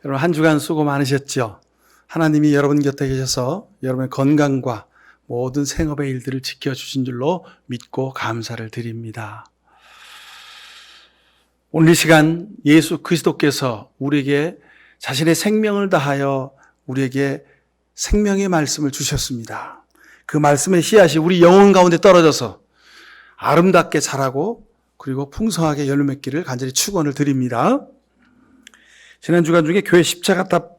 여러분 한 주간 수고 많으셨죠? 하나님이 여러분 곁에 계셔서 여러분의 건강과 모든 생업의 일들을 지켜주신 줄로 믿고 감사를 드립니다. 오늘 이 시간 예수 그리스도께서 우리에게 자신의 생명을 다하여 우리에게 생명의 말씀을 주셨습니다. 그 말씀의 씨앗이 우리 영혼 가운데 떨어져서 아름답게 자라고 그리고 풍성하게 열매 맺기를 간절히 축원을 드립니다. 지난 주간 중에 교회 십자가탑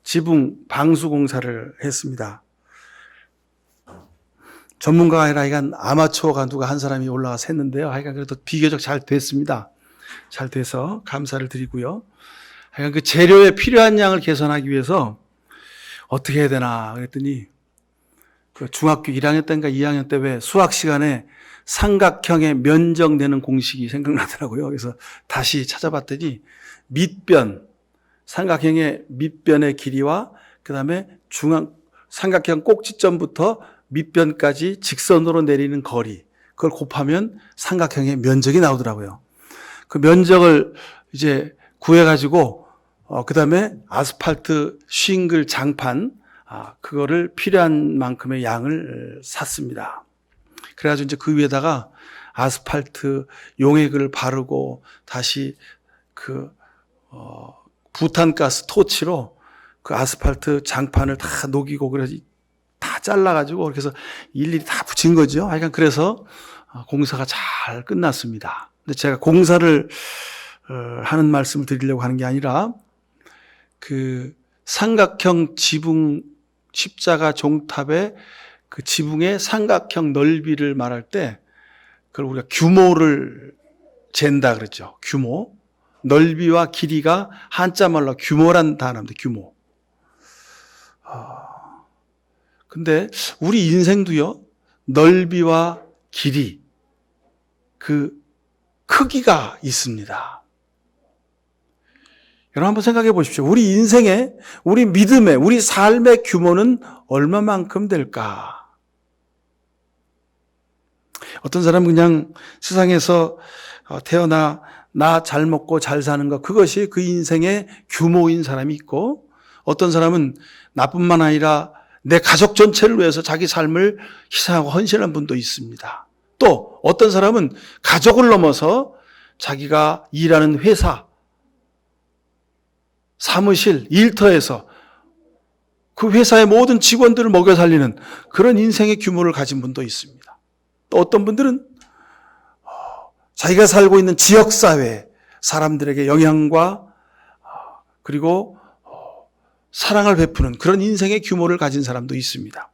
지붕 방수 공사를 했습니다. 전문가가 아니라 하여간 아마추어가 누가 한 사람이 올라가서 했는데요. 하여간 그래도 비교적 잘 됐습니다. 잘 돼서 감사를 드리고요. 하여간 그 재료에 필요한 양을 계산하기 위해서 어떻게 해야 되나 그랬더니 그 중학교 1학년 때인가 2학년 때 왜 수학 시간에 삼각형의 면적 내는 공식이 생각나더라고요. 그래서 다시 찾아봤더니 삼각형의 밑변의 길이와 그 다음에 삼각형 꼭지점부터 밑변까지 직선으로 내리는 거리, 그걸 곱하면 삼각형의 면적이 나오더라고요. 그 면적을 이제 구해가지고, 그 다음에 아스팔트 싱글 장판, 그거를 필요한 만큼의 양을 샀습니다. 그래가지고 이제 그 위에다가 아스팔트 용액을 바르고 다시 부탄가스 토치로 그 아스팔트 장판을 다 녹이고 그래서 다 잘라가지고 그렇게 해서 일일이 다 붙인 거죠. 하여간 그래서 공사가 잘 끝났습니다. 근데 제가 공사를 하는 말씀을 드리려고 하는 게 아니라 그 삼각형 지붕 십자가 종탑의 그 지붕의 삼각형 넓이를 말할 때 그걸 우리가 규모를 잰다 그랬죠. 규모. 넓이와 길이가 한자말로 규모란 단어입니다. 규모. 근데 우리 인생도요. 넓이와 길이 그 크기가 있습니다. 여러분 한번 생각해 보십시오. 우리 인생의, 우리 믿음의, 우리 삶의 규모는 얼마만큼 될까? 어떤 사람은 그냥 세상에서 태어나 나 잘 먹고 잘 사는 것, 그것이 그 인생의 규모인 사람이 있고, 어떤 사람은 나뿐만 아니라 내 가족 전체를 위해서 자기 삶을 희생하고 헌신한 분도 있습니다. 또 어떤 사람은 가족을 넘어서 자기가 일하는 회사, 사무실, 일터에서 그 회사의 모든 직원들을 먹여 살리는 그런 인생의 규모를 가진 분도 있습니다. 또 어떤 분들은 자기가 살고 있는 지역사회 사람들에게 영향과 그리고 사랑을 베푸는 그런 인생의 규모를 가진 사람도 있습니다.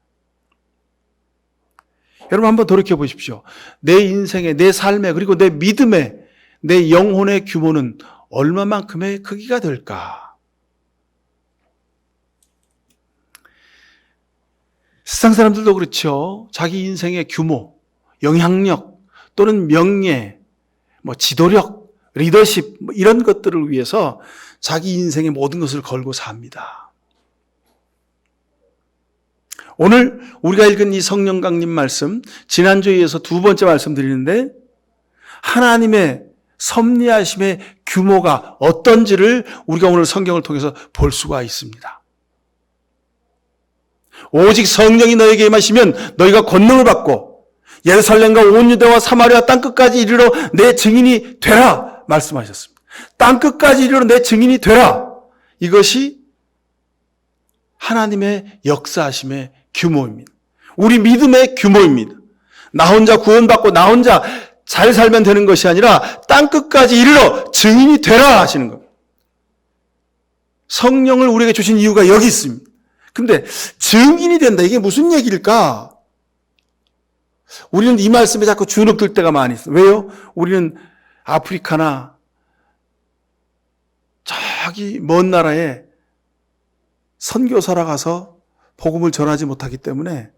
여러분 한번 돌이켜 보십시오. 내 인생의, 내 삶의, 그리고 내 믿음의, 내 영혼의 규모는 얼마만큼의 크기가 될까? 세상 사람들도 그렇죠. 자기 인생의 규모, 영향력 또는 명예, 지도력, 리더십 이런 것들을 위해서 자기 인생의 모든 것을 걸고 삽니다. 오늘 우리가 읽은 이 성령 강림 말씀, 지난주에 이어서 두 번째 말씀 드리는데 하나님의 섭리하심의 규모가 어떤지를 우리가 오늘 성경을 통해서 볼 수가 있습니다. 오직 성령이 너에게 임하시면 너희가 권능을 받고 예루살렘과 온 유대와 사마리아 땅끝까지 이르러 내 증인이 되라 말씀하셨습니다. 땅끝까지 이르러 내 증인이 되라. 이것이 하나님의 역사하심의 규모입니다. 우리 믿음의 규모입니다. 나 혼자 구원받고 나 혼자 잘 살면 되는 것이 아니라 땅끝까지 이르러 증인이 되라 하시는 겁니다. 성령을 우리에게 주신 이유가 여기 있습니다. 근데 증인이 된다. 이게 무슨 얘기일까? 우리는 이 말씀에 자꾸 주눅들 때가 많이 있어요. 왜요? 우리는 아프리카나 저기 먼 나라에 선교사라 가서 복음을 전하지 못하기 때문에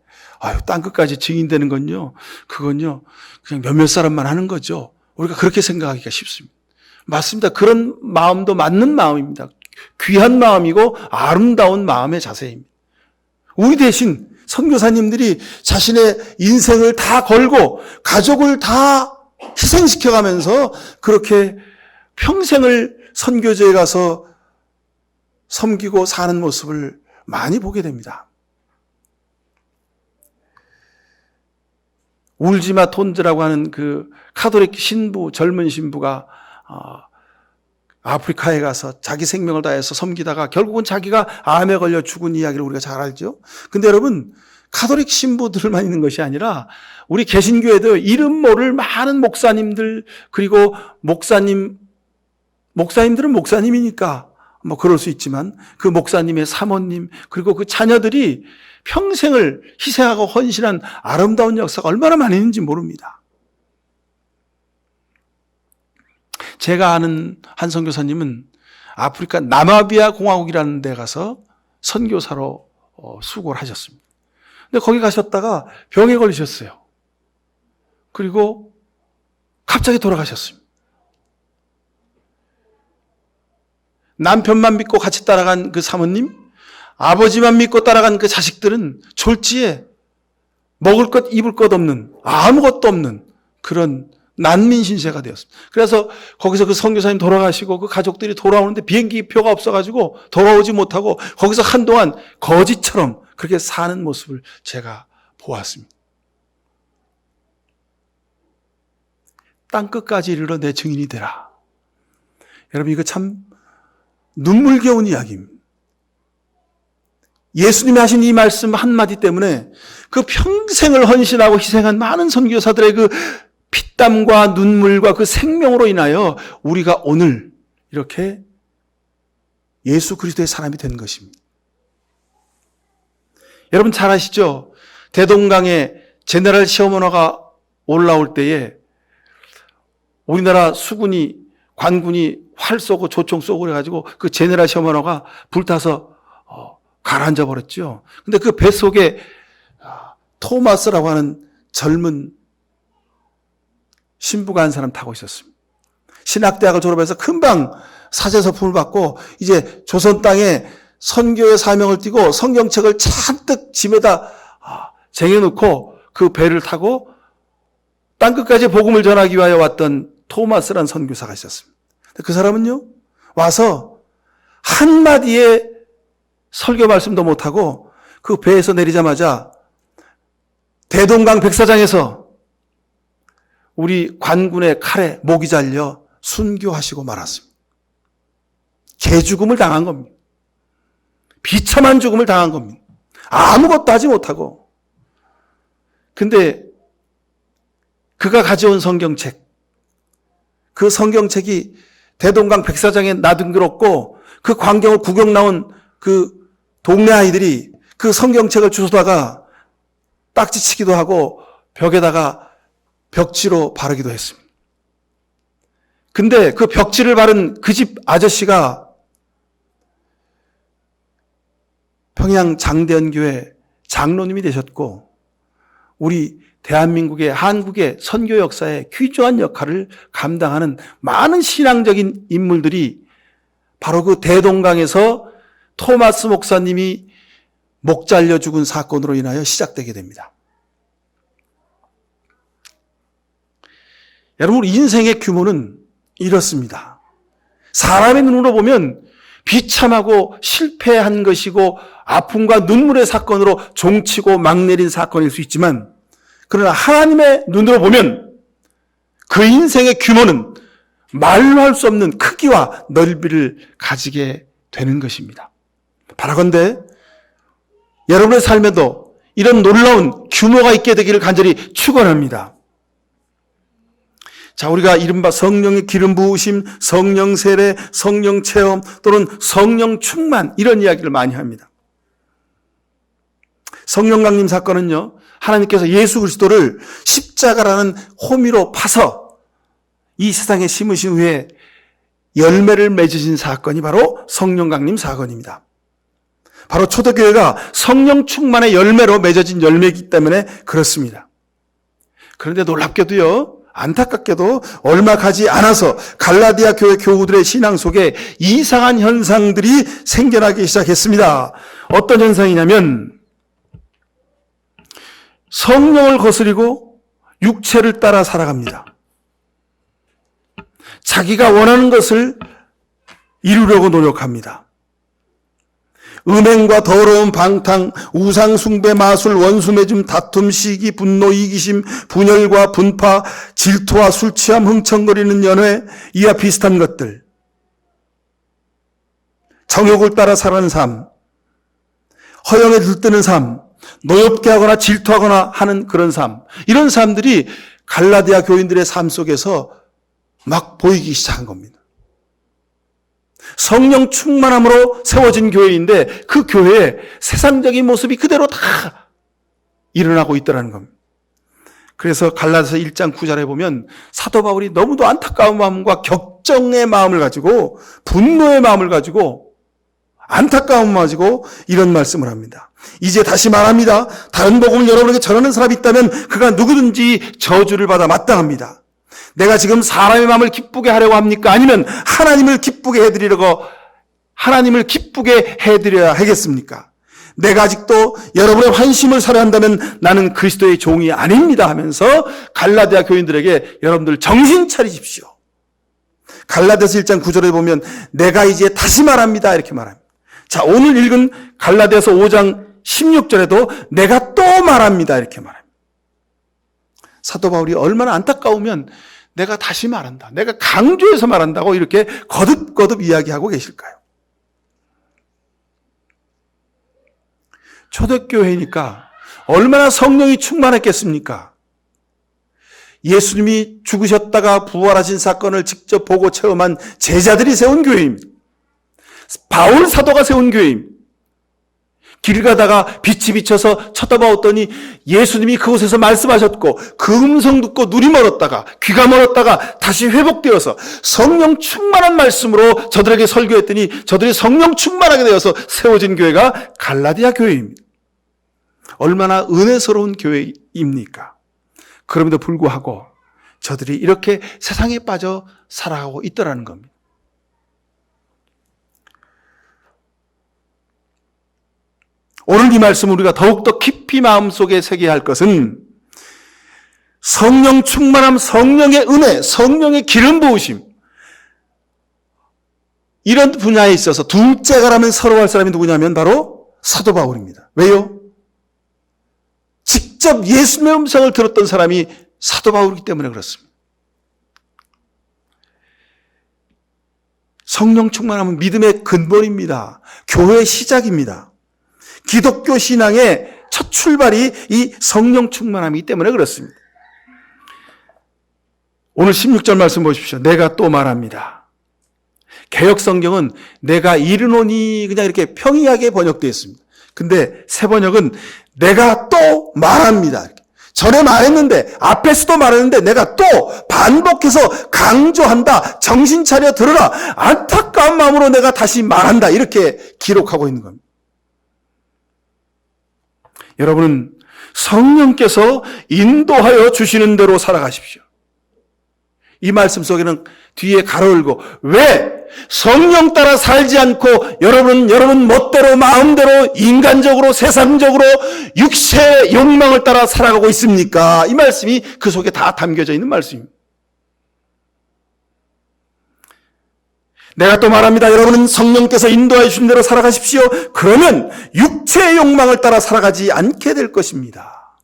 땅끝까지 증인되는 건요. 그건요. 그냥 몇몇 사람만 하는 거죠. 우리가 그렇게 생각하기가 쉽습니다. 맞습니다. 그런 마음도 맞는 마음입니다. 귀한 마음이고 아름다운 마음의 자세입니다. 우리 대신 선교사님들이 자신의 인생을 다 걸고 가족을 다 희생시켜가면서 그렇게 평생을 선교지에 가서 섬기고 사는 모습을 많이 보게 됩니다. 울지마 톤즈라고 하는 그 카톨릭 신부, 젊은 신부가 아프리카에 가서 자기 생명을 다해서 섬기다가 결국은 자기가 암에 걸려 죽은 이야기를 우리가 잘 알죠. 근데 여러분, 카톨릭 신부들만 있는 것이 아니라 우리 개신교에도 이름 모를 많은 목사님들, 그리고 목사님들은 목사님이니까 뭐 그럴 수 있지만 그 목사님의 사모님, 그리고 그 자녀들이 평생을 희생하고 헌신한 아름다운 역사가 얼마나 많이 있는지 모릅니다. 제가 아는 한 선교사님은 아프리카 나마비아 공화국이라는 데 가서 선교사로 수고를 하셨습니다. 근데 거기 가셨다가 병에 걸리셨어요. 그리고 갑자기 돌아가셨습니다. 남편만 믿고 같이 따라간 그 사모님, 아버지만 믿고 따라간 그 자식들은 졸지에 먹을 것 입을 것 없는, 아무것도 없는 그런 난민 신세가 되었습니다. 그래서 거기서 그 선교사님 돌아가시고 그 가족들이 돌아오는데 비행기 표가 없어가지고 돌아오지 못하고 거기서 한동안 거지처럼 그렇게 사는 모습을 제가 보았습니다. 땅끝까지 이르러 내 증인이 되라. 여러분, 이거 참 눈물겨운 이야기입니다. 예수님이 하신 이 말씀 한마디 때문에 그 평생을 헌신하고 희생한 많은 선교사들의 그 피땀과 눈물과 그 생명으로 인하여 우리가 오늘 이렇게 예수 그리스도의 사람이 된 것입니다. 여러분 잘 아시죠? 대동강에 제네럴 시어머너가 올라올 때에 우리나라 수군이, 관군이 활 쏘고 조총 쏘고 그래가지고 그 제네럴 시어머너가 불타서 가라앉아 버렸죠. 근데 그 배 속에 토마스라고 하는 젊은 신부가 한 사람 타고 있었습니다. 신학대학을 졸업해서 금방 사제서품을 받고 이제 조선 땅에 선교의 사명을 띠고 성경책을 잔뜩 짐에다 쟁여놓고 그 배를 타고 땅끝까지 복음을 전하기 위하여 왔던 토마스라는 선교사가 있었습니다. 그 사람은요, 와서 한마디의 설교 말씀도 못하고 그 배에서 내리자마자 대동강 백사장에서 우리 관군의 칼에 목이 잘려 순교하시고 말았습니다. 개죽음을 당한 겁니다. 비참한 죽음을 당한 겁니다. 아무것도 하지 못하고. 근데 그가 가져온 성경책, 그 성경책이 대동강 백사장에 나등그럽고 그 광경을 구경 나온 그 동네 아이들이 그 성경책을 주워다가 딱지치기도 하고 벽에다가 벽지로 바르기도 했습니다. 근데 그 벽지를 바른 그 집 아저씨가 평양 장대연교회 장로님이 되셨고 우리 대한민국의 한국의 선교 역사에 귀중한 역할을 감당하는 많은 신앙적인 인물들이 바로 그 대동강에서 토마스 목사님이 목 잘려 죽은 사건으로 인하여 시작되게 됩니다. 여러분, 인생의 규모는 이렇습니다. 사람의 눈으로 보면 비참하고 실패한 것이고 아픔과 눈물의 사건으로 종치고 막 내린 사건일 수 있지만, 그러나 하나님의 눈으로 보면 그 인생의 규모는 말로 할 수 없는 크기와 넓이를 가지게 되는 것입니다. 바라건대 여러분의 삶에도 이런 놀라운 규모가 있게 되기를 간절히 축원합니다. 자, 우리가 이른바 성령의 기름 부으심, 성령 세례, 성령 체험 또는 성령 충만, 이런 이야기를 많이 합니다. 성령 강림 사건은요, 하나님께서 예수 그리스도를 십자가라는 호미로 파서 이 세상에 심으신 후에 열매를 맺으신 사건이 바로 성령 강림 사건입니다. 바로 초대교회가 성령 충만의 열매로 맺어진 열매이기 때문에 그렇습니다. 그런데 놀랍게도요, 안타깝게도 얼마 가지 않아서 갈라디아 교회 교우들의 신앙 속에 이상한 현상들이 생겨나기 시작했습니다. 어떤 현상이냐면 성령을 거스리고 육체를 따라 살아갑니다. 자기가 원하는 것을 이루려고 노력합니다. 음행과 더러운 방탕, 우상 숭배, 마술, 원수 맺음, 다툼, 시기, 분노, 이기심, 분열과 분파, 질투와 술 취함, 흥청거리는 연회, 이와 비슷한 것들. 정욕을 따라 살아가는 삶, 허영에 들뜨는 삶, 노엽게 하거나 질투하거나 하는 그런 삶. 이런 삶들이 갈라디아 교인들의 삶 속에서 막 보이기 시작한 겁니다. 성령 충만함으로 세워진 교회인데 그 교회에 세상적인 모습이 그대로 다 일어나고 있더라는 겁니다. 그래서 갈라디아서 1장 9절에 보면 사도 바울이 너무도 안타까운 마음과 격정의 마음을 가지고 분노의 마음을 가지고 안타까운 마음을 가지고 이런 말씀을 합니다. 이제 다시 말합니다. 다른 복음을 여러분에게 전하는 사람이 있다면 그가 누구든지 저주를 받아 마땅합니다. 내가 지금 사람의 마음을 기쁘게 하려고 합니까? 아니면 하나님을 기쁘게 해드려야 하겠습니까? 내가 아직도 여러분의 환심을 사려 한다면 나는 그리스도의 종이 아닙니다 하면서 갈라디아 교인들에게 여러분들 정신 차리십시오. 갈라디아서 1장 9절에 보면 내가 이제 다시 말합니다 이렇게 말합니다. 자, 오늘 읽은 갈라디아서 5장 16절에도 내가 또 말합니다 이렇게 말합니다. 사도 바울이 얼마나 안타까우면 내가 다시 말한다, 내가 강조해서 말한다고 이렇게 거듭거듭 이야기하고 계실까요? 초대교회니까 얼마나 성령이 충만했겠습니까? 예수님이 죽으셨다가 부활하신 사건을 직접 보고 체험한 제자들이 세운 교회입니다. 바울 사도가 세운 교회입니다. 길 가다가 빛이 비쳐서 쳐다보았더니 예수님이 그곳에서 말씀하셨고 그 음성 듣고 눈이 멀었다가 귀가 멀었다가 다시 회복되어서 성령 충만한 말씀으로 저들에게 설교했더니 저들이 성령 충만하게 되어서 세워진 교회가 갈라디아 교회입니다. 얼마나 은혜스러운 교회입니까? 그럼에도 불구하고 저들이 이렇게 세상에 빠져 살아가고 있더라는 겁니다. 오늘 이 말씀 우리가 더욱더 깊이 마음속에 새겨야 할 것은 성령 충만함, 성령의 은혜, 성령의 기름 부으심, 이런 분야에 있어서 둘째가라면 서러워할 사람이 누구냐면 바로 사도 바울입니다. 왜요? 직접 예수님의 음성을 들었던 사람이 사도 바울이기 때문에 그렇습니다. 성령 충만함은 믿음의 근본입니다. 교회의 시작입니다. 기독교 신앙의 첫 출발이 이 성령 충만함이기 때문에 그렇습니다. 오늘 16절 말씀 보십시오. 내가 또 말합니다. 개역 성경은 내가 이르노니 그냥 이렇게 평이하게 번역되어 있습니다. 근데 새 번역은 내가 또 말합니다. 전에 말했는데, 앞에서도 말했는데 내가 또 반복해서 강조한다. 정신 차려 들으라. 안타까운 마음으로 내가 다시 말한다. 이렇게 기록하고 있는 겁니다. 여러분은 성령께서 인도하여 주시는 대로 살아가십시오. 이 말씀 속에는 뒤에 가로열고 왜 성령 따라 살지 않고 여러분 멋대로 마음대로 인간적으로 세상적으로 육체의 욕망을 따라 살아가고 있습니까? 이 말씀이 그 속에 다 담겨져 있는 말씀입니다. 내가 또 말합니다. 여러분은 성령께서 인도하여 주신 대로 살아가십시오. 그러면 육체의 욕망을 따라 살아가지 않게 될 것입니다.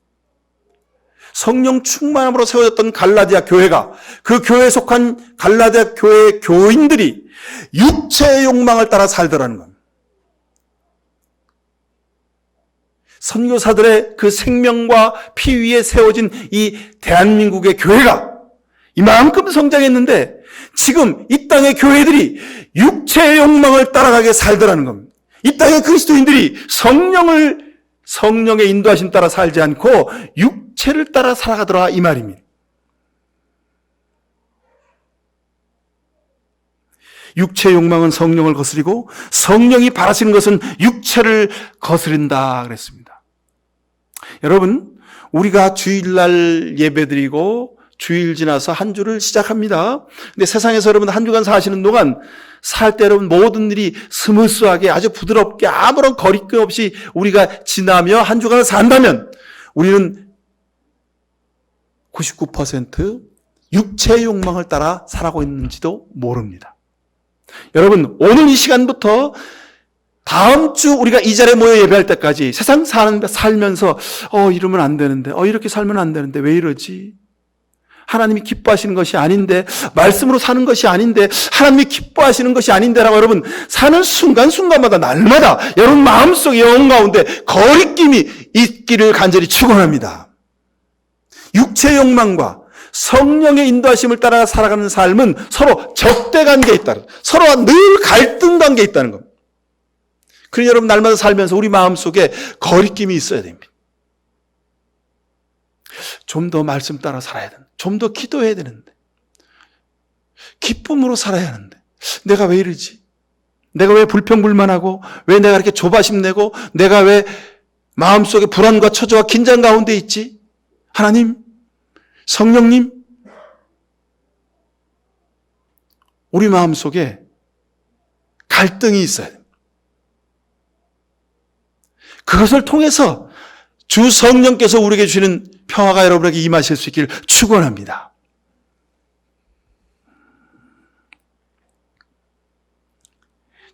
성령 충만함으로 세워졌던 갈라디아 교회가, 그 교회에 속한 갈라디아 교회의 교인들이 육체의 욕망을 따라 살더라는 겁니다. 선교사들의 그 생명과 피 위에 세워진 이 대한민국의 교회가 이만큼 성장했는데 지금 이 땅의 교회들이 육체의 욕망을 따라가게 살더라는 겁니다. 이 땅의 그리스도인들이 성령의 인도하심 따라 살지 않고 육체를 따라 살아가더라 이 말입니다. 육체의 욕망은 성령을 거스리고 성령이 바라시는 것은 육체를 거스린다 그랬습니다. 여러분, 우리가 주일날 예배드리고 주일 지나서 한 주를 시작합니다. 근데 세상에서 여러분 한 주간 사시는 동안 살 때 여러분 모든 일이 스무스하게 아주 부드럽게 아무런 거리낌 없이 우리가 지나며 한 주간을 산다면 우리는 99% 육체의 욕망을 따라 살아가고 있는지도 모릅니다. 여러분, 오늘 이 시간부터 다음 주 우리가 이 자리에 모여 예배할 때까지 세상 살면서 이러면 안 되는데, 이렇게 살면 안 되는데 왜 이러지? 하나님이 기뻐하시는 것이 아닌데, 말씀으로 사는 것이 아닌데, 하나님이 기뻐하시는 것이 아닌데라고 여러분 사는 순간순간마다 날마다 여러분 마음속 영혼 가운데 거리낌이 있기를 간절히 축원합니다. 육체의 욕망과 성령의 인도하심을 따라 살아가는 삶은 서로 적대 관계에 있다는, 서로와 늘 갈등 관계에 있다는 겁니다. 그러니 여러분 날마다 살면서 우리 마음속에 거리낌이 있어야 됩니다. 좀 더 말씀 따라 살아야 되는데, 좀 더 기도해야 되는데, 기쁨으로 살아야 하는데 내가 왜 이러지? 내가 왜 불평불만하고, 왜 내가 이렇게 조바심 내고, 내가 왜 마음속에 불안과 초조와 긴장 가운데 있지? 하나님, 성령님, 우리 마음속에 갈등이 있어야 됩니다. 그것을 통해서 주 성령께서 우리에게 주시는 평화가 여러분에게 임하실 수 있기를 축원합니다.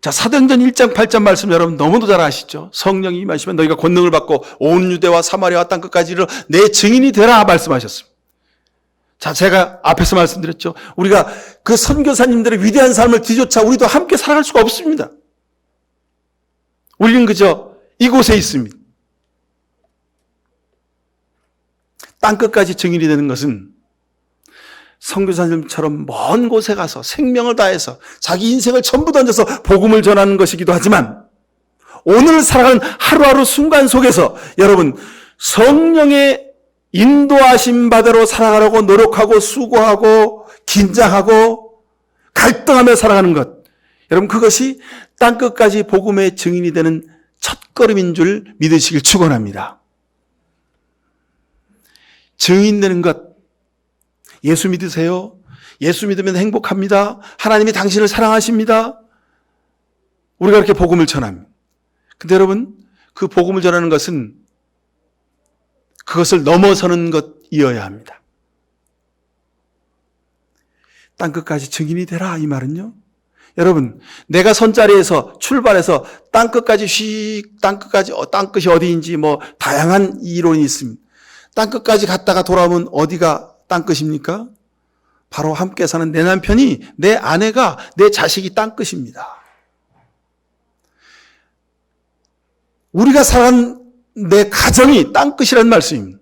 자, 사도행전 1장 8절 말씀 여러분 너무도 잘 아시죠? 성령이 임하시면 너희가 권능을 받고 온 유대와 사마리아와 땅 끝까지 이르러 내 증인이 되라 말씀하셨습니다. 자, 제가 앞에서 말씀드렸죠. 우리가 그 선교사님들의 위대한 삶을 뒤쫓아 우리도 함께 살아갈 수가 없습니다. 우리는 그저 이곳에 있습니다. 땅끝까지 증인이 되는 것은 선교사님처럼 먼 곳에 가서 생명을 다해서 자기 인생을 전부 던져서 복음을 전하는 것이기도 하지만, 오늘 살아가는 하루하루 순간 속에서 여러분 성령의 인도하심 바대로 살아가려고 노력하고 수고하고 긴장하고 갈등하며 살아가는 것, 여러분 그것이 땅끝까지 복음의 증인이 되는 첫걸음인 줄 믿으시길 축원합니다. 증인되는 것, 예수 믿으세요. 예수 믿으면 행복합니다. 하나님이 당신을 사랑하십니다. 우리가 이렇게 복음을 전합니다. 근데 여러분, 그 복음을 전하는 것은 그것을 넘어서는 것이어야 합니다. 땅끝까지 증인이 되라, 이 말은요. 여러분, 내가 선자리에서 출발해서 땅끝까지 땅끝이 어디인지 다양한 이론이 있습니다. 땅끝까지 갔다가 돌아오면 어디가 땅끝입니까? 바로 함께 사는 내 남편이, 내 아내가, 내 자식이 땅끝입니다. 우리가 살아간 내 가정이 땅끝이라는 말씀입니다.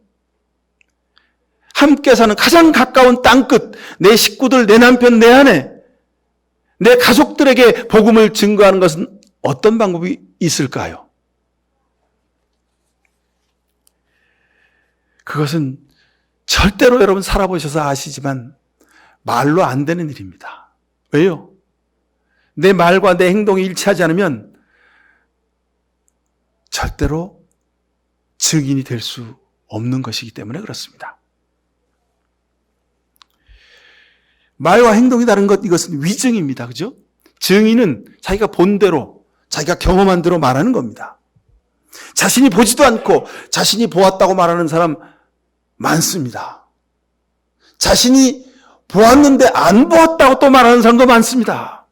함께 사는 가장 가까운 땅끝, 내 식구들, 내 남편, 내 아내, 내 가족들에게 복음을 증거하는 것은 어떤 방법이 있을까요? 그것은 절대로 여러분 살아보셔서 아시지만 말로 안 되는 일입니다. 왜요? 내 말과 내 행동이 일치하지 않으면 절대로 증인이 될 수 없는 것이기 때문에 그렇습니다. 말과 행동이 다른 것, 이것은 위증입니다. 그죠? 증인은 자기가 본 대로, 자기가 경험한 대로 말하는 겁니다. 자신이 보지도 않고 자신이 보았다고 말하는 사람 많습니다. 자신이 보았는데 안 보았다고 또 말하는 사람도 많습니다.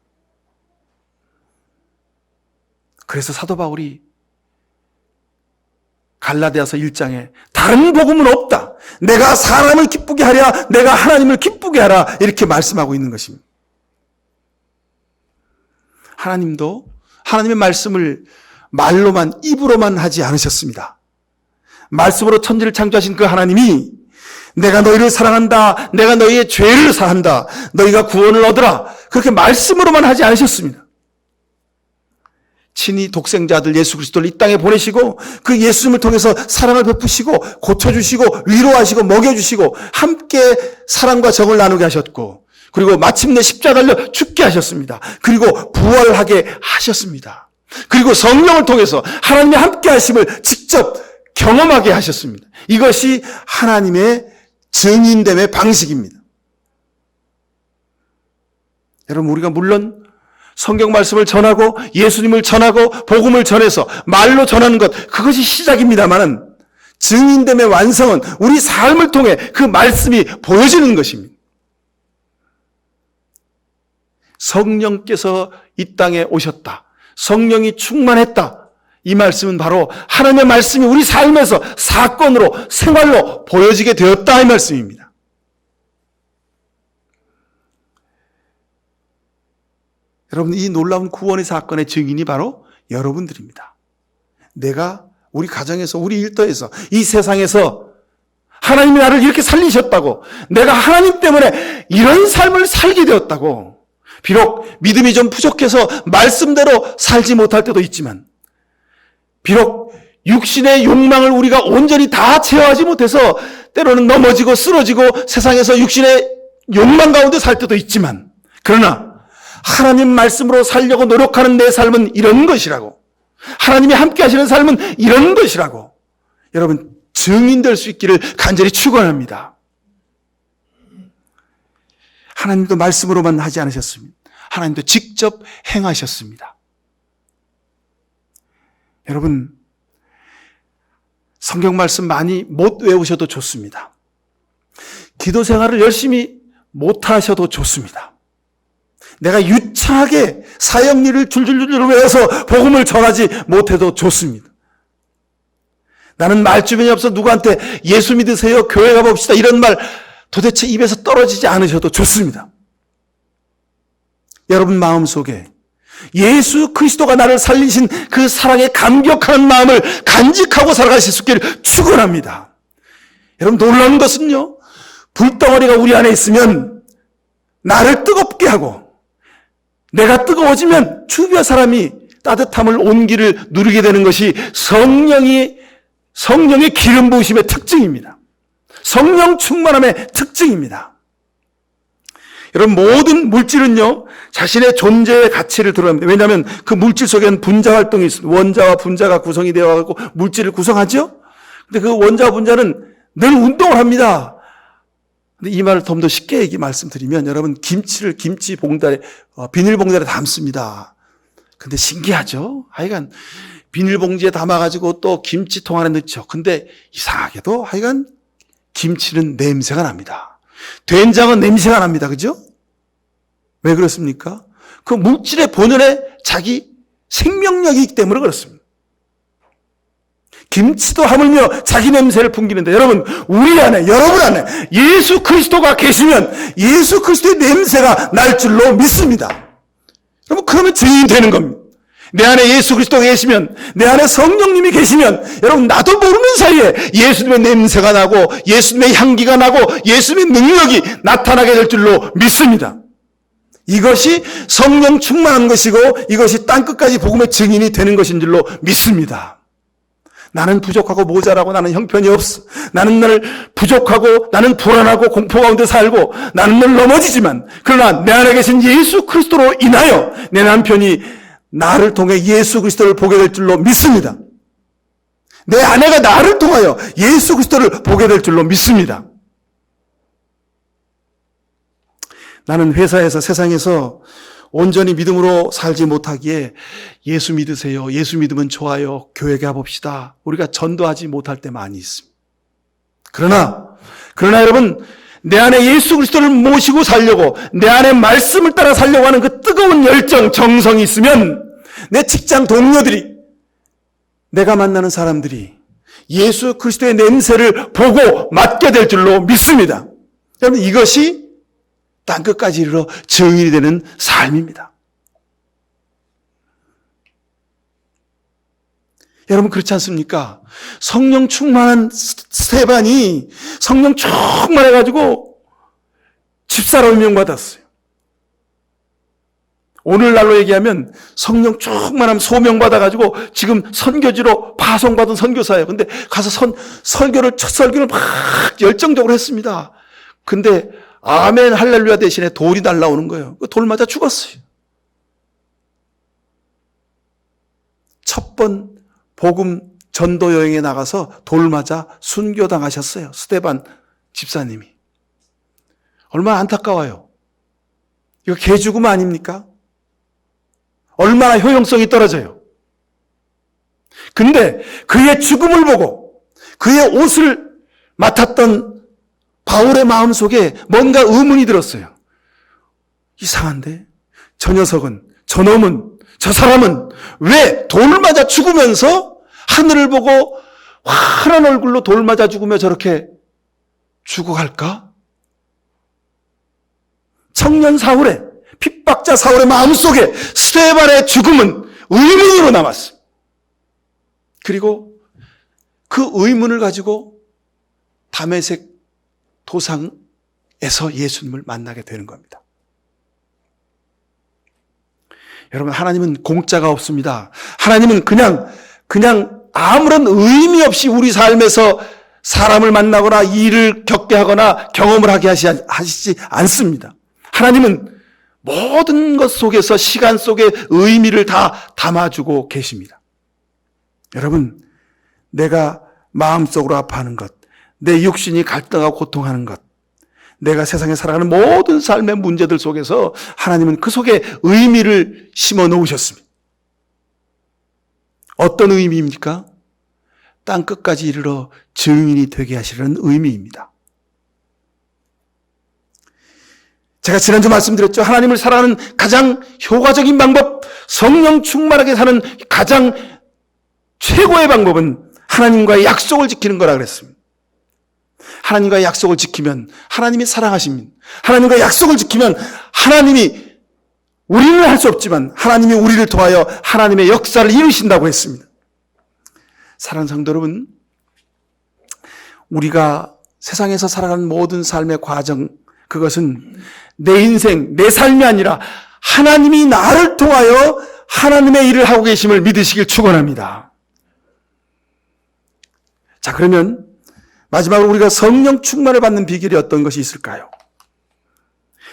그래서 사도 바울이 갈라디아서 1장에 다른 복음은 없다, 내가 사람을 기쁘게 하랴 내가 하나님을 기쁘게 하라, 이렇게 말씀하고 있는 것입니다. 하나님도 하나님의 말씀을 말로만, 입으로만 하지 않으셨습니다. 말씀으로 천지를 창조하신 그 하나님이 내가 너희를 사랑한다, 내가 너희의 죄를 사한다, 너희가 구원을 얻으라, 그렇게 말씀으로만 하지 않으셨습니다. 친히 독생자 아들 예수 그리스도를 이 땅에 보내시고 그 예수님을 통해서 사랑을 베푸시고 고쳐주시고 위로하시고 먹여주시고 함께 사랑과 정을 나누게 하셨고, 그리고 마침내 십자가 달려 죽게 하셨습니다. 그리고 부활하게 하셨습니다. 그리고 성령을 통해서 하나님의 함께 하심을 직접 경험하게 하셨습니다. 이것이 하나님의 증인됨의 방식입니다. 여러분, 우리가 물론 성경 말씀을 전하고 예수님을 전하고 복음을 전해서 말로 전하는 것, 그것이 시작입니다만은 증인됨의 완성은 우리 삶을 통해 그 말씀이 보여지는 것입니다. 성령께서 이 땅에 오셨다. 성령이 충만했다. 이 말씀은 바로 하나님의 말씀이 우리 삶에서 사건으로 생활로 보여지게 되었다 이 말씀입니다. 여러분, 이 놀라운 구원의 사건의 증인이 바로 여러분들입니다. 내가 우리 가정에서, 우리 일터에서, 이 세상에서 하나님이 나를 이렇게 살리셨다고, 내가 하나님 때문에 이런 삶을 살게 되었다고, 비록 믿음이 좀 부족해서 말씀대로 살지 못할 때도 있지만, 비록 육신의 욕망을 우리가 온전히 다 제어하지 못해서 때로는 넘어지고 쓰러지고 세상에서 육신의 욕망 가운데 살 때도 있지만, 그러나 하나님 말씀으로 살려고 노력하는 내 삶은 이런 것이라고, 하나님이 함께 하시는 삶은 이런 것이라고 여러분 증인될 수 있기를 간절히 축원합니다. 하나님도 말씀으로만 하지 않으셨습니다. 하나님도 직접 행하셨습니다. 여러분, 성경 말씀 많이 못 외우셔도 좋습니다. 기도 생활을 열심히 못 하셔도 좋습니다. 내가 유창하게 사역일을 줄줄줄 외워서 복음을 전하지 못해도 좋습니다. 나는 말주변이 없어 누구한테 예수 믿으세요, 교회 가봅시다 이런 말 도대체 입에서 떨어지지 않으셔도 좋습니다. 여러분 마음속에 예수 그리스도가 나를 살리신 그 사랑에 감격하는 마음을 간직하고 살아가실 수 있기를 축원합니다. 여러분 놀라운 것은요, 불덩어리가 우리 안에 있으면 나를 뜨겁게 하고 내가 뜨거워지면 주변 사람이 따뜻함을 온기를 누리게 되는 것이 성령의 기름 부으심의 특징입니다. 성령 충만함의 특징입니다. 여러분 모든 물질은요 자신의 존재의 가치를 드러냅니다. 왜냐하면 그 물질 속에는 분자 활동이 있습니다. 원자와 분자가 구성이 되어가지고 물질을 구성하죠. 근데 그 원자와 분자는 늘 운동을 합니다. 근데 이 말을 좀 더 쉽게 말씀드리면 여러분 김치를 김치 봉다에 비닐봉다에 담습니다. 근데 신기하죠. 하여간 비닐봉지에 담아가지고 또 김치통 안에 넣죠. 근데 이상하게도 하여간 김치는 냄새가 납니다. 된장은 냄새가 납니다. 그죠? 왜 그렇습니까? 그 물질의 본연에 자기 생명력이 있기 때문에 그렇습니다. 김치도 하물며 자기 냄새를 풍기는데 여러분 우리 안에 여러분 안에 예수 그리스도가 계시면 예수 그리스도의 냄새가 날 줄로 믿습니다. 여러분 그러면 증인이 되는 겁니다. 내 안에 예수 그리스도가 계시면 내 안에 성령님이 계시면 여러분 나도 모르는 사이에 예수님의 냄새가 나고 예수님의 향기가 나고 예수님의 능력이 나타나게 될 줄로 믿습니다. 이것이 성령 충만한 것이고 이것이 땅끝까지 복음의 증인이 되는 것인 줄로 믿습니다. 나는 부족하고 모자라고 나는 형편이 없어. 나는 늘 부족하고 나는 불안하고 공포 가운데 살고 나는 늘 넘어지지만 그러나 내 안에 계신 예수 그리스도로 인하여 내 남편이 나를 통해 예수 그리스도를 보게 될 줄로 믿습니다. 내 아내가 나를 통하여 예수 그리스도를 보게 될 줄로 믿습니다. 나는 회사에서 세상에서 온전히 믿음으로 살지 못하기에 예수 믿으세요. 예수 믿으면 좋아요. 교회 가봅시다. 우리가 전도하지 못할 때 많이 있습니다. 그러나 여러분 내 안에 예수 그리스도를 모시고 살려고 내 안에 말씀을 따라 살려고 하는 그 뜨거운 열정, 정성이 있으면 내 직장 동료들이 내가 만나는 사람들이 예수 그리스도의 냄새를 보고 맡게 될 줄로 믿습니다. 여러분 이것이 땅끝까지 이르러 증인이 되는 삶입니다. 여러분 그렇지 않습니까? 성령 충만한 스테반이 성령 충만해가지고 집사로 임명받았어요. 오늘날로 얘기하면 성령 충만함 소명받아가지고 지금 선교지로 파송받은 선교사예요. 근데 가서 첫 설교를 막 열정적으로 했습니다. 근데 아멘 할렐루야 대신에 돌이 날라오는 거예요. 그 돌 맞아 죽었어요. 첫 번 복음 전도 여행에 나가서 돌 맞아 순교당하셨어요. 스데반 집사님이. 얼마나 안타까워요. 이거 개죽음 아닙니까? 얼마나 효용성이 떨어져요. 근데 그의 죽음을 보고 그의 옷을 맡았던 바울의 마음속에 뭔가 의문이 들었어요. 이상한데 저 녀석은, 저 놈은, 저 사람은 왜 돌 맞아 죽으면서 하늘을 보고 환한 얼굴로 돌 맞아 죽으며 저렇게 죽어갈까? 청년 사울의, 핍박자 사울의 마음속에 스데반의 죽음은 의문으로 남았습니다. 그리고 그 의문을 가지고 다메섹 도상에서 예수님을 만나게 되는 겁니다. 여러분, 하나님은 공짜가 없습니다. 하나님은 그냥 아무런 의미 없이 우리 삶에서 사람을 만나거나 일을 겪게 하거나 경험을 하게 하시지 않습니다. 하나님은 모든 것 속에서 시간 속에 의미를 다 담아주고 계십니다. 여러분, 내가 마음속으로 아파하는 것, 내 육신이 갈등하고 고통하는 것, 내가 세상에 살아가는 모든 삶의 문제들 속에서 하나님은 그 속에 의미를 심어 놓으셨습니다. 어떤 의미입니까? 땅 끝까지 이르러 증인이 되게 하시려는 의미입니다. 제가 지난주 말씀드렸죠. 하나님을 사랑하는 가장 효과적인 방법, 성령 충만하게 사는 가장 최고의 방법은 하나님과의 약속을 지키는 거라 그랬습니다. 하나님과의 약속을 지키면 하나님이 사랑하십니다. 하나님과의 약속을 지키면 하나님이, 우리는 할 수 없지만 하나님이 우리를 통하여 하나님의 역사를 이루신다고 했습니다. 사랑하는 성도 여러분, 우리가 세상에서 살아가는 모든 삶의 과정, 그것은 내 인생, 내 삶이 아니라 하나님이 나를 통하여 하나님의 일을 하고 계심을 믿으시길 축원합니다. 자, 그러면 마지막으로 우리가 성령 충만을 받는 비결이 어떤 것이 있을까요?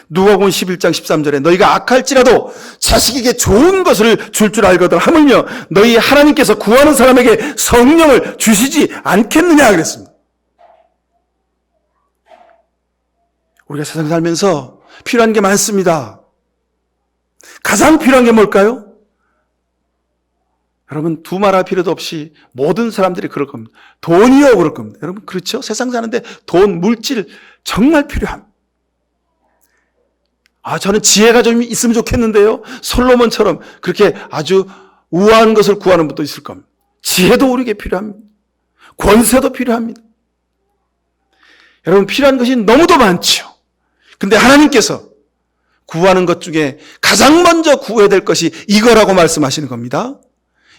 누가복음 11장 13절에 너희가 악할지라도 자식에게 좋은 것을 줄 줄 알거든 하물며 너희 하나님께서 구하는 사람에게 성령을 주시지 않겠느냐 그랬습니다. 우리가 세상 살면서 필요한 게 많습니다. 가장 필요한 게 뭘까요? 여러분, 두말할 필요도 없이 모든 사람들이 그럴 겁니다. 돈이요 그럴 겁니다. 여러분, 그렇죠? 세상 사는데 돈, 물질 정말 필요합니다. 저는 지혜가 좀 있으면 좋겠는데요. 솔로몬처럼 그렇게 아주 우아한 것을 구하는 분도 있을 겁니다. 지혜도 우리에게 필요합니다. 권세도 필요합니다. 여러분, 필요한 것이 너무도 많죠. 근데 하나님께서 구하는 것 중에 가장 먼저 구해야 될 것이 이거라고 말씀하시는 겁니다.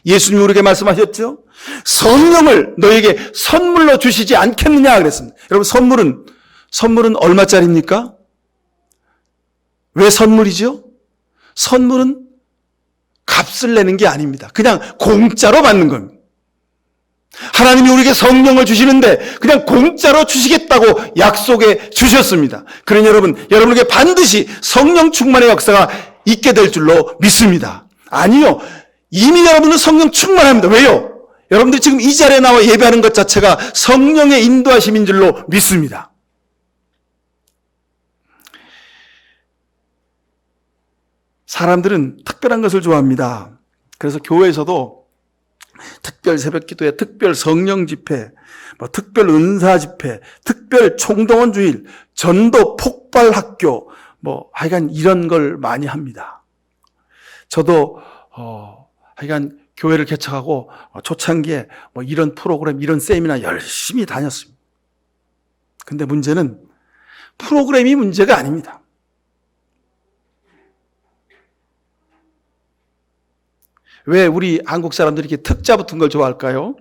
예수님이 우리에게 말씀하셨죠. 성령을 너에게 선물로 주시지 않겠느냐 그랬습니다. 여러분, 선물은 얼마짜리입니까? 왜 선물이죠? 선물은 값을 내는 게 아닙니다. 그냥 공짜로 받는 겁니다. 하나님이 우리에게 성령을 주시는데 그냥 공짜로 주시겠다고 약속해 주셨습니다. 그러니 여러분에게 반드시 성령 충만의 역사가 있게 될 줄로 믿습니다. 아니요. 이미 여러분은 성령 충만합니다. 왜요? 여러분들이 지금 이 자리에 나와 예배하는 것 자체가 성령의 인도하심인 줄로 믿습니다. 사람들은 특별한 것을 좋아합니다. 그래서 교회에서도 특별 새벽 기도회, 특별 성령 집회, 특별 은사 집회, 특별 총동원 주일, 전도 폭발 학교, 하여간 이런 걸 많이 합니다. 저도 하여간 교회를 개척하고 초창기에 이런 프로그램, 이런 세미나 열심히 다녔습니다. 근데 문제는 프로그램이 문제가 아닙니다. 왜 우리 한국 사람들이 이렇게 특자 붙은 걸 좋아할까요?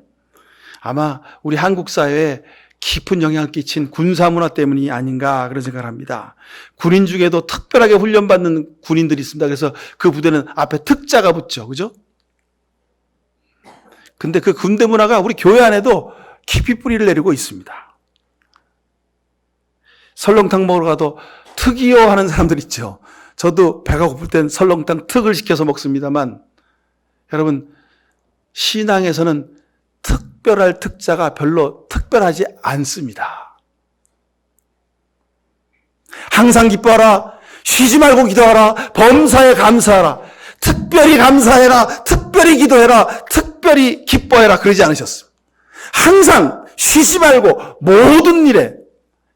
아마 우리 한국 사회에 깊은 영향을 끼친 군사문화 때문이 아닌가 그런 생각을 합니다. 군인 중에도 특별하게 훈련받는 군인들이 있습니다. 그래서 그 부대는 앞에 특자가 붙죠. 그죠? 근데 그 군대 문화가 우리 교회 안에도 깊이 뿌리를 내리고 있습니다. 설렁탕 먹으러 가도 특이요 하는 사람들 있죠. 저도 배가 고플 땐 설렁탕 특을 시켜서 먹습니다만 여러분, 신앙에서는 특별할 특자가 별로 특별하지 않습니다. 항상 기뻐하라, 쉬지 말고 기도하라, 범사에 감사하라, 특별히 감사해라, 특별히 기도해라, 특별히 기뻐해라 그러지 않으셨습니다. 항상 쉬지 말고 모든 일에,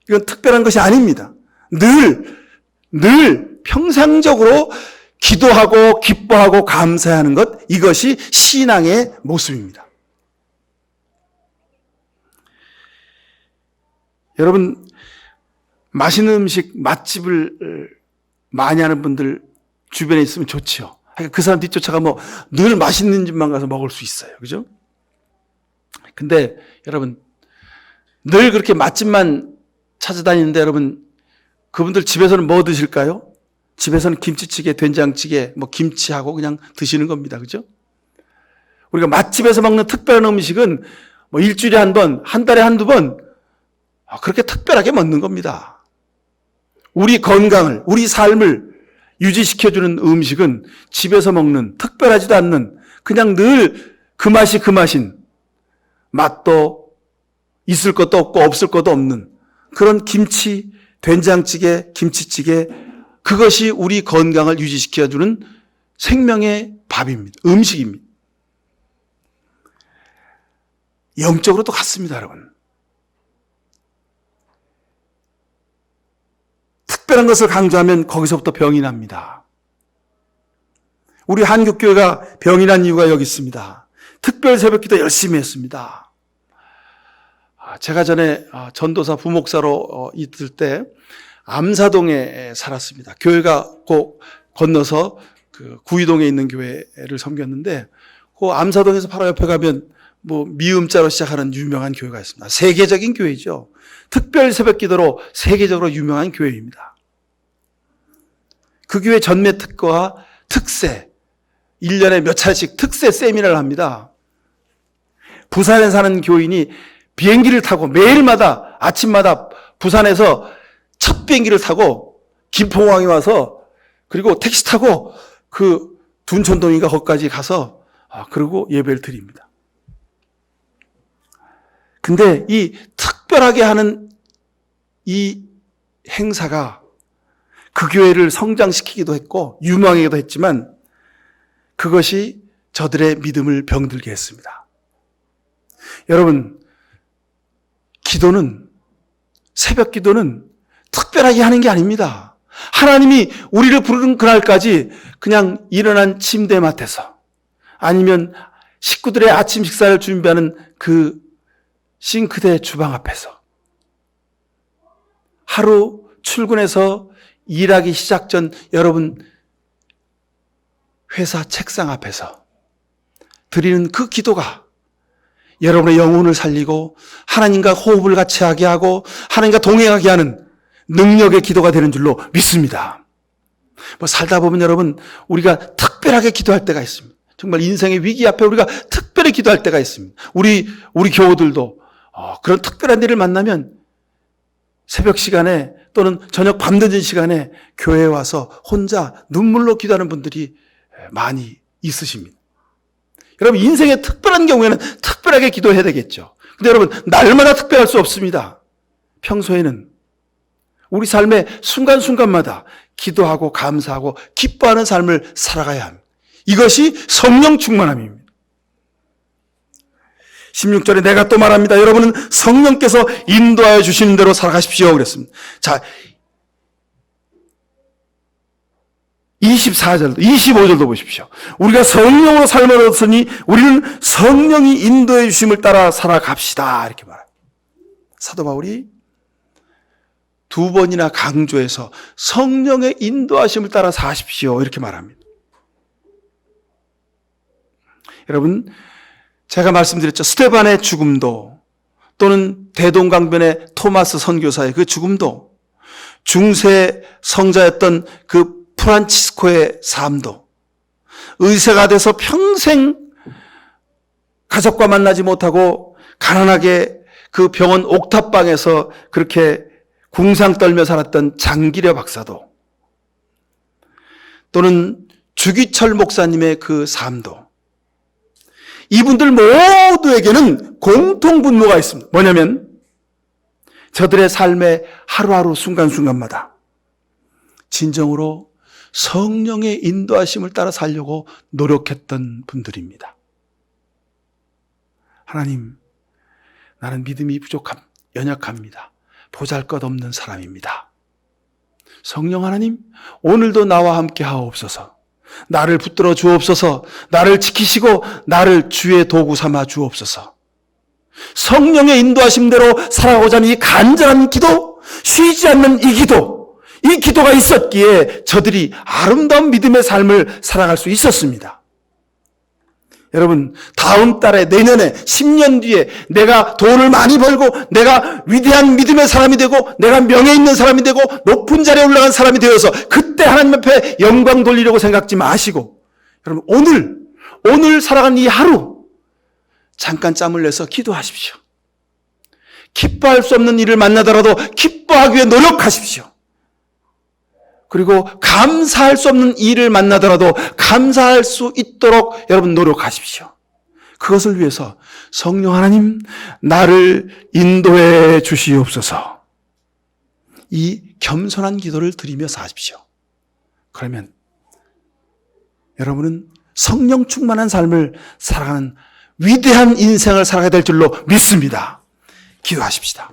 이건 특별한 것이 아닙니다. 늘 평상적으로 기도하고 기뻐하고 감사하는 것, 이것이 신앙의 모습입니다. 여러분, 맛있는 음식, 맛집을 많이 하는 분들 주변에 있으면 좋지요. 그 사람 뒤쫓아가 늘 맛있는 집만 가서 먹을 수 있어요. 그죠? 근데 여러분, 늘 그렇게 맛집만 찾아다니는데 여러분, 그분들 집에서는 뭐 드실까요? 집에서는 김치찌개, 된장찌개, 김치하고 그냥 드시는 겁니다. 그죠? 우리가 맛집에서 먹는 특별한 음식은 일주일에 한 번, 한 달에 한두 번, 그렇게 특별하게 먹는 겁니다. 우리 건강을, 우리 삶을 유지시켜주는 음식은 집에서 먹는 특별하지도 않는 그냥 늘 그 맛이 그 맛인, 맛도 있을 것도 없고 없을 것도 없는 그런 김치, 된장찌개, 김치찌개, 그것이 우리 건강을 유지시켜주는 생명의 밥입니다. 음식입니다. 영적으로도 같습니다, 여러분. 특별한 것을 강조하면 거기서부터 병이 납니다. 우리 한국교회가 병이 난 이유가 여기 있습니다. 특별 새벽기도 열심히 했습니다. 제가 전에 전도사 부목사로 있을 때 암사동에 살았습니다. 교회가 꼭 건너서 그 구이동에 있는 교회를 섬겼는데 그 암사동에서 바로 옆에 가면 미음자로 시작하는 유명한 교회가 있습니다. 세계적인 교회죠. 특별 새벽기도로 세계적으로 유명한 교회입니다. 그 교회 전매 특거와 특세, 1년에 몇 차례씩 특세 세미나를 합니다. 부산에 사는 교인이 비행기를 타고 매일마다 아침마다 부산에서 첫 비행기를 타고 김포공항에 와서 그리고 택시 타고 그 둔촌동인가 거기까지 가서 그리고 예배를 드립니다. 근데 이 특별하게 하는 이 행사가 그 교회를 성장시키기도 했고 유명하기도 했지만 그것이 저들의 믿음을 병들게 했습니다. 여러분, 기도는, 새벽 기도는 특별하게 하는 게 아닙니다. 하나님이 우리를 부르는 그날까지 그냥 일어난 침대맡에서 아니면 식구들의 아침 식사를 준비하는 그 싱크대 주방 앞에서 하루 출근해서 일하기 시작 전 여러분 회사 책상 앞에서 드리는 그 기도가 여러분의 영혼을 살리고 하나님과 호흡을 같이 하게 하고 하나님과 동행하게 하는 능력의 기도가 되는 줄로 믿습니다. 살다 보면 여러분 우리가 특별하게 기도할 때가 있습니다. 정말 인생의 위기 앞에 우리가 특별히 기도할 때가 있습니다. 우리 교우들도 그런 특별한 일을 만나면 새벽 시간에 또는 저녁 밤늦은 시간에 교회에 와서 혼자 눈물로 기도하는 분들이 많이 있으십니다. 여러분 인생의 특별한 경우에는 특별하게 기도해야 되겠죠. 근데 여러분 날마다 특별할 수 없습니다. 평소에는 우리 삶의 순간순간마다 기도하고 감사하고 기뻐하는 삶을 살아가야 합니다. 이것이 성령 충만함입니다. 16절에 내가 또 말합니다. 여러분은 성령께서 인도하여 주시는 대로 살아가십시오. 그랬습니다. 자, 24절도, 25절도 보십시오. 우리가 성령으로 삶을 얻었으니 우리는 성령이 인도해 주심을 따라 살아갑시다. 이렇게 말합니다. 사도 바울이 두 번이나 강조해서 성령의 인도하심을 따라 사십시오. 이렇게 말합니다. 여러분, 제가 말씀드렸죠. 스데반의 죽음도 또는 대동강변의 토마스 선교사의 그 죽음도 중세 성자였던 그 프란치스코의 삶도 의사가 돼서 평생 가족과 만나지 못하고 가난하게 그 병원 옥탑방에서 그렇게 궁상 떨며 살았던 장기려 박사도 또는 주기철 목사님의 그 삶도 이분들 모두에게는 공통분모가 있습니다. 뭐냐면 저들의 삶의 하루하루 순간순간마다 진정으로 성령의 인도하심을 따라 살려고 노력했던 분들입니다. 하나님, 나는 믿음이 연약합니다. 보잘것없는 사람입니다. 성령 하나님, 오늘도 나와 함께 하옵소서. 나를 붙들어 주옵소서. 나를 지키시고 나를 주의 도구 삼아 주옵소서. 성령의 인도하심대로 살아가고자 하는 이 간절한 기도, 쉬지 않는 이 기도, 이 기도가 있었기에 저들이 아름다운 믿음의 삶을 살아갈 수 있었습니다. 여러분, 다음 달에, 내년에, 10년 뒤에 내가 돈을 많이 벌고 내가 위대한 믿음의 사람이 되고 내가 명예 있는 사람이 되고 높은 자리에 올라간 사람이 되어서 그때 하나님 앞에 영광 돌리려고 생각지 마시고, 여러분, 오늘 살아간 이 하루 잠깐 짬을 내서 기도하십시오. 기뻐할 수 없는 일을 만나더라도 기뻐하기 위해 노력하십시오. 그리고 감사할 수 없는 일을 만나더라도 감사할 수 있도록 여러분 노력하십시오. 그것을 위해서 성령 하나님, 나를 인도해 주시옵소서. 이 겸손한 기도를 드리며 사십시오. 그러면 여러분은 성령 충만한 삶을 살아가는 위대한 인생을 살아가야 될 줄로 믿습니다. 기도하십시다.